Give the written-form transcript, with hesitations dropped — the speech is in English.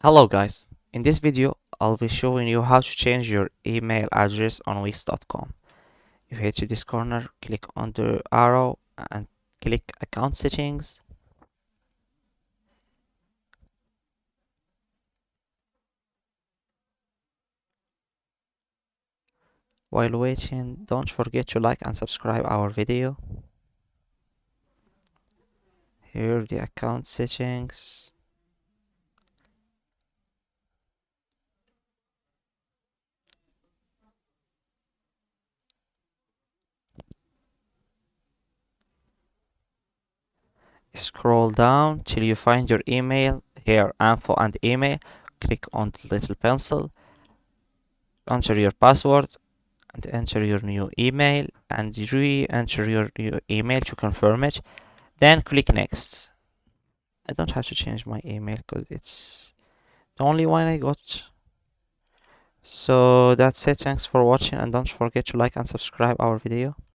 Hello guys, in this video I'll be showing you how to change your email address on Wix.com. You head to this corner, click on the arrow and click account settings. While waiting, don't forget to like and subscribe our video. Here the account settings. Scroll down till you find your email. Here, info and email. Click on the little pencil. Enter your password and enter your new email and re-enter your new email to confirm it. Then click next. I don't have to change my email because it's the only one I got. So that's it. Thanks for watching and don't forget to like and subscribe our video.